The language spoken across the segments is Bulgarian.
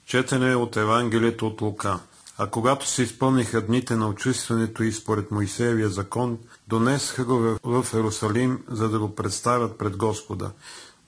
Четене от Евангелието от Лука. А когато се изпълниха дните на очистването и според Моисеевия закон, донесаха го в Ерусалим, за да го представят пред Господа.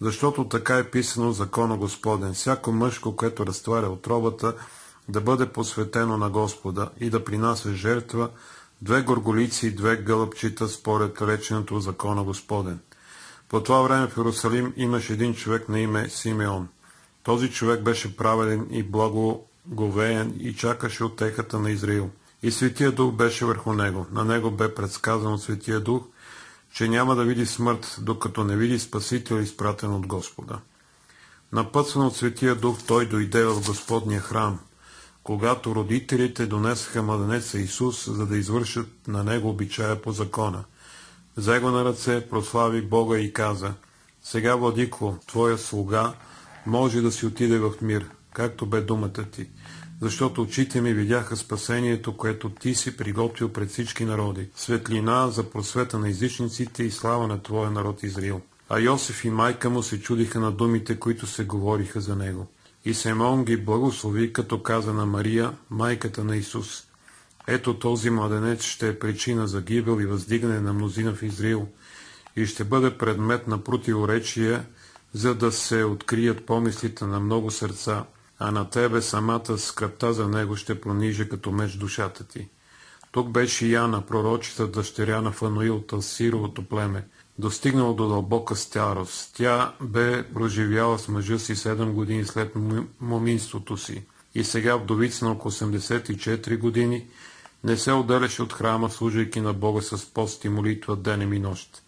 Защото така е писано в закона Господен: всяко мъжко, което разтваря отробата, да бъде посветено на Господа и да принася жертва 2 горголици и 2 гълъбчита според реченото в закона Господен. По това време в Ерусалим имаше един човек на име Симеон. Този човек беше праведен и благоговеен и чакаше утехата на Израил. И Светия Дух беше върху него. На него бе предсказан от Светия Дух, че няма да види смърт, докато не види Спасител, изпратен от Господа. Напътстван от Светия Дух, той дойде в Господния храм, когато родителите донесаха младенеца Исус, за да извършат на него обичая по закона. Взе го на ръце, прослави Бога и каза: сега, владико, твоя слуга може да си отиде в мир, както бе думата ти, защото очите ми видяха спасението, което ти си приготвил пред всички народи, светлина за просвета на езичниците и слава на твоя народ Израил. А Йосиф и майка му се чудиха на думите, които се говориха за него. И Симеон ги благослови, като каза на Мария, майката на Исус: ето този младенец ще е причина за гибел и въздигане на мнозина в Израил и ще бъде предмет на противоречия, за да се открият помислите на много сърца, а на тебе самата скръбта за него ще пронижа като меч душата ти. Тук беше Яна, пророчица, дъщеря на Фануил от Асировото племе, достигнала до дълбока старост. Тя бе проживяла с мъжа си 7 години след моминството си и сега, вдовица на около 84 години, не се отделяше от храма, служайки на Бога с пост и молитва денем и нощ.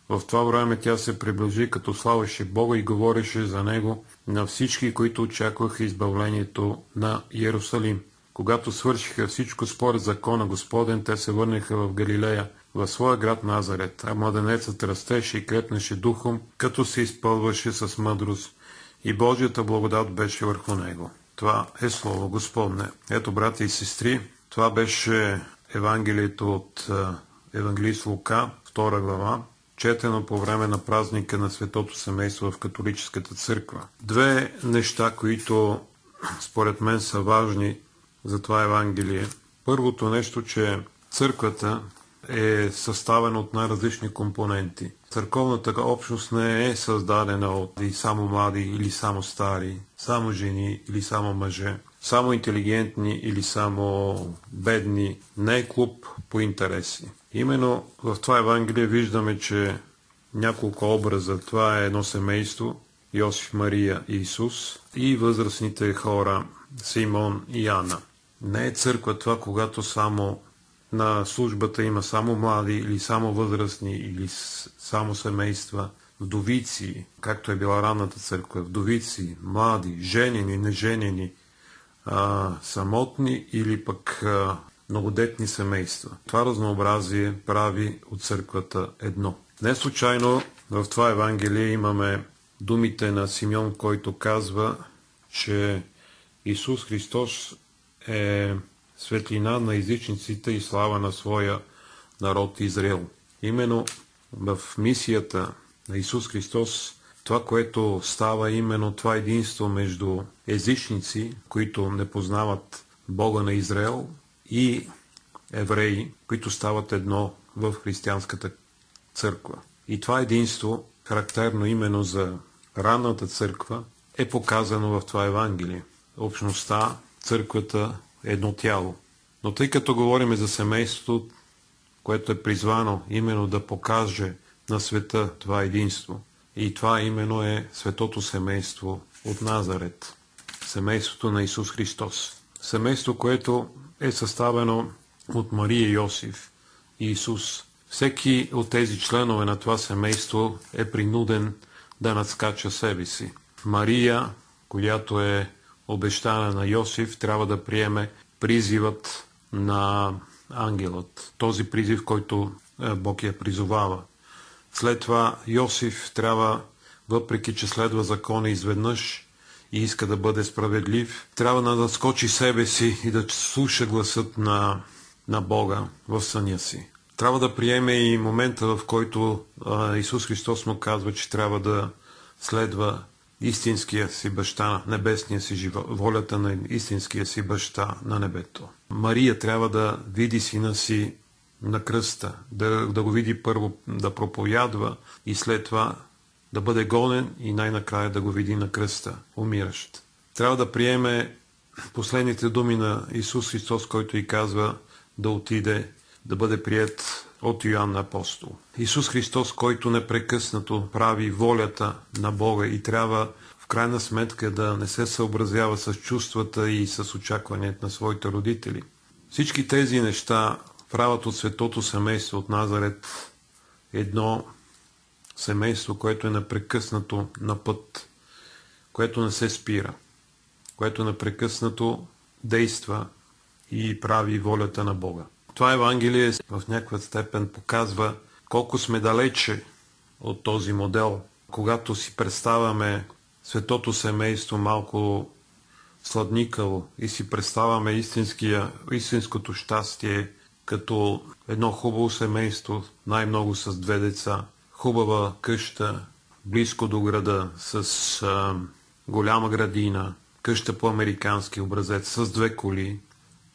В това време тя се приближи, като славеше Бога и говореше за него на всички, които очакваха избавлението на Иерусалим. Когато свършиха всичко според закона Господен, те се върнаха в Галилея, в своя град Назарет, а младенецът растеше и крепнеше духом, като се изпълваше с мъдрост, и Божията благодат беше върху него. Това е Слово Господне. Ето, брати и сестри, това беше Евангелието от евангелист Лука, 2 глава, четено по време на празника на Светото семейство в католическата църква. 2 неща, които според мен са важни за това Евангелие. Първото нещо, че църквата е съставена от най-различни компоненти. Църковната общност не е създадена от само млади или само стари, само жени или само мъже, само интелигентни или само бедни. Не е клуб по интереси. Именно в това Евангелие виждаме, че няколко образа. Това е едно семейство, Йосиф, Мария и Исус, и възрастните хора, Симон и Ана. Не е църква това, когато само на службата има само млади или само възрастни или само семейства, вдовици, както е била ранната църква, вдовици, млади, женени, неженени, самотни или пък многодетни семейства. Това разнообразие прави от църквата едно. Не случайно в това Евангелие имаме думите на Симеон, който казва, че Исус Христос е светлина на езичниците и слава на своя народ Израил. Именно в мисията на Исус Христос, това, което става, именно това единство между езичници, които не познават Бога на Израел, и евреи, които стават едно в християнската църква. И това единство, характерно именно за ранната църква, е показано в това Евангелие. Общността, църквата е едно тяло. Но тъй като говорим за семейството, което е призвано именно да покаже на света това единство, и това именно е светото семейство от Назарет, семейството на Исус Христос. Семейство, което е съставено от Мария, Йосиф и Исус. Всеки от тези членове на това семейство е принуден да надскача себе си. Мария, която е обещана на Йосиф, трябва да приеме призивът на ангелът. Този призив, който Бог я призовава. След това Йосиф трябва, въпреки че следва закона изведнъж и иска да бъде справедлив, трябва да надскочи себе си и да слуша гласът на Бога в съня си. Трябва да приеме и момента, в който Исус Христос му казва, че трябва да следва истинския си баща, небесния си живот, волята на истинския си баща на небето. Мария трябва да види сина си на кръста, да го види първо да проповядва и след това да бъде гонен и най-накрая да го види на кръста, умиращ. Трябва да приеме последните думи на Исус Христос, който и казва да отиде, да бъде приет от Йоанн Апостол. Исус Христос, който непрекъснато прави волята на Бога и трябва в крайна сметка да не се съобразява с чувствата и с очакванията на своите родители. Всички тези неща правят от светото семейство от Назарет едно семейство, което е непрекъснато на път, което не се спира, което непрекъснато действа и прави волята на Бога. Това Евангелие в някаква степен показва колко сме далече от този модел. Когато си представяме светото семейство малко сладникаво и си представяме истинското щастие като едно хубаво семейство, най-много с 2 деца, хубава къща, близко до града, с голяма градина, къща по американски образец, с 2 коли.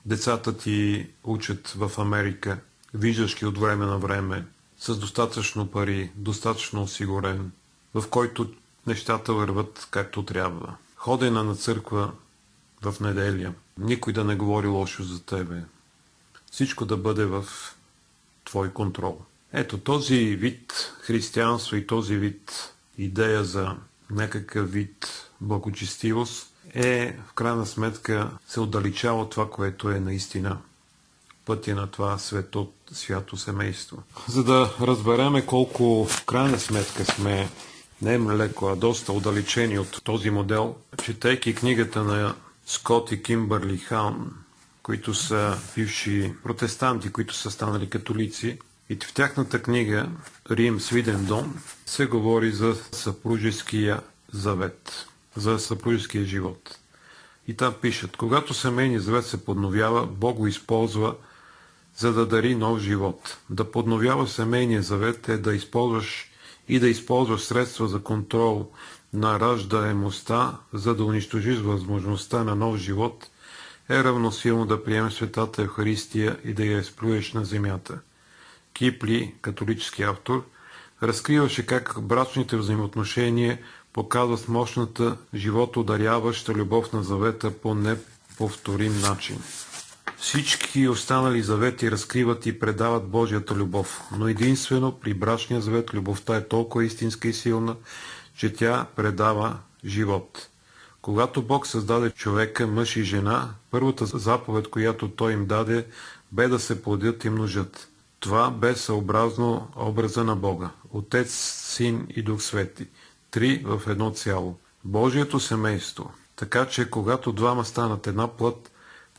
Децата ти учат в Америка, виждаш ги от време на време, с достатъчно пари, достатъчно осигурен, в който нещата върват както трябва. Ходена на църква в неделя, никой да не говори лошо за тебе. Всичко да бъде в твой контрол. Ето този вид християнство и този вид идея за някакъв вид благочестивост в крайна сметка се отдалечава от това, което е наистина пътя на това свято семейство. За да разбереме колко в крайна сметка сме не леко, а доста отдалечени от този модел, четейки книгата на Скот и Кимбърли Хаун, които са бивши протестанти, които са станали католици, и в тяхната книга Рим, Свиден дом се говори за съпружеския завет, за съпружеския живот. И там пишат: когато семейният завет се подновява, Бог го използва за да дари нов живот. Да подновява семейния завет е да използваш средства за контрол на раждаемостта, за да унищожиш възможността на нов живот, е равносилно да приемеш светата Евхаристия и да я изплюеш на земята. Кипли, католически автор, разкриваше как брачните взаимоотношения показват мощната, животодаряваща любов на завета по неповторим начин. Всички останали завети разкриват и предават Божията любов, но единствено при брачния завет любовта е толкова истинска и силна, че тя предава живот. Когато Бог създаде човека, мъж и жена, първата заповед, която Той им даде, бе да се плодят и множат. Това бе съобразно образа на Бога. Отец, Син и Дух Свети. 3 в едно цяло. Божието семейство. Така че когато двама станат една плът,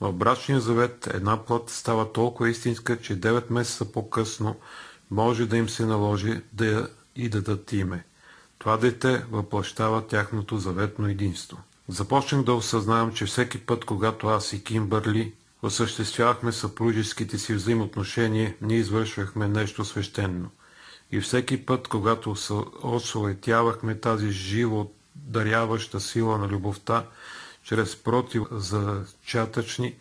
в брачния завет една плът става толкова истинска, че 9 месеца по-късно може да им се наложи да я и дадат име. Това дете въплъщава тяхното заветно единство. Започнах да осъзнавам, че всеки път, когато аз и Кимбърли осъществявахме съпружеските си взаимоотношения, ние извършвахме нещо свещено. И всеки път, когато осуетявахме тази живо даряваща сила на любовта, чрез противозачатъчни,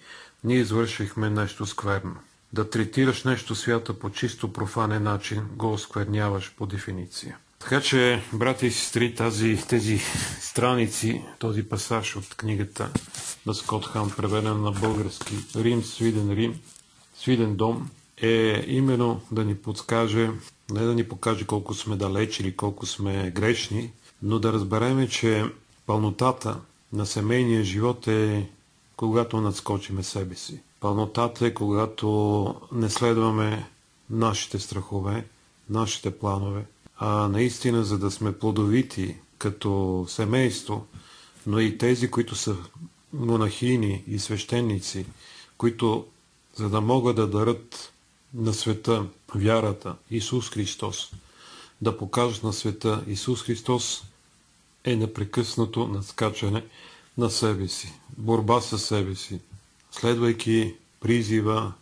ние извършихме нещо скверно. Да третираш нещо свято по чисто профанен начин, го оскверняваш по дефиниция. Така че, брати и сестри, тези страници, този пасаж от книгата на Скот Хаун, преведен на български Рим, Свиден дом, е именно да ни подскаже, не да ни покаже колко сме далеч или колко сме грешни, но да разбереме, че пълнотата на семейния живот е когато надскочиме себе си. Пълнотата е когато не следваме нашите страхове, нашите планове, а наистина, за да сме плодовити като семейство, но и тези, които са монахини и свещеници, които, за да могат да дарят на света вярата, Исус Христос, да покажат на света Исус Христос, е непрекъснато надскачане на себе си, борба със себе си, следвайки призива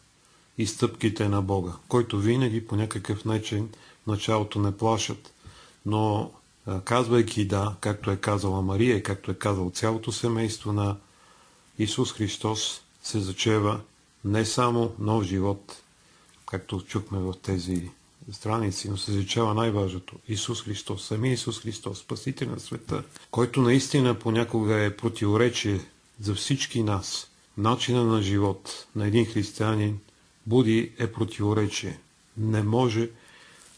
и стъпките на Бога, който винаги по някакъв начин в началото не плашат, но казвайки да, както е казала Мария и както е казал цялото семейство на Исус Христос, се зачева не само нов живот, както чухме в тези страници, но се зачева най-важното – Исус Христос, самия Исус Христос, Спасител на света, който наистина понякога е противоречие за всички нас. Начина на живот на един християнин е противоречие. Не може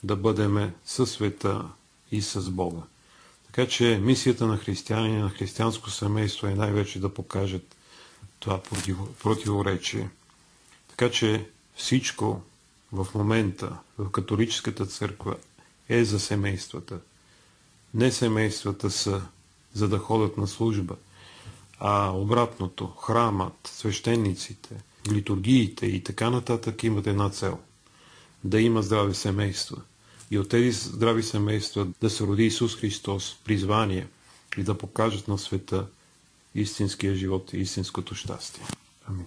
да бъдем със света и с Бога. Така че мисията на християни, на християнско семейство е най-вече да покажат това противоречие. Така че всичко в момента в католическата църква е за семействата. Не семействата са за да ходят на служба, а обратното, храмът, свещениците, литургиите и така нататък имат една цел – да има здрави семейства. И от тези здрави семейства да се роди Исус Христос, призвание и да покажат на света истинския живот и истинското щастие. Амин.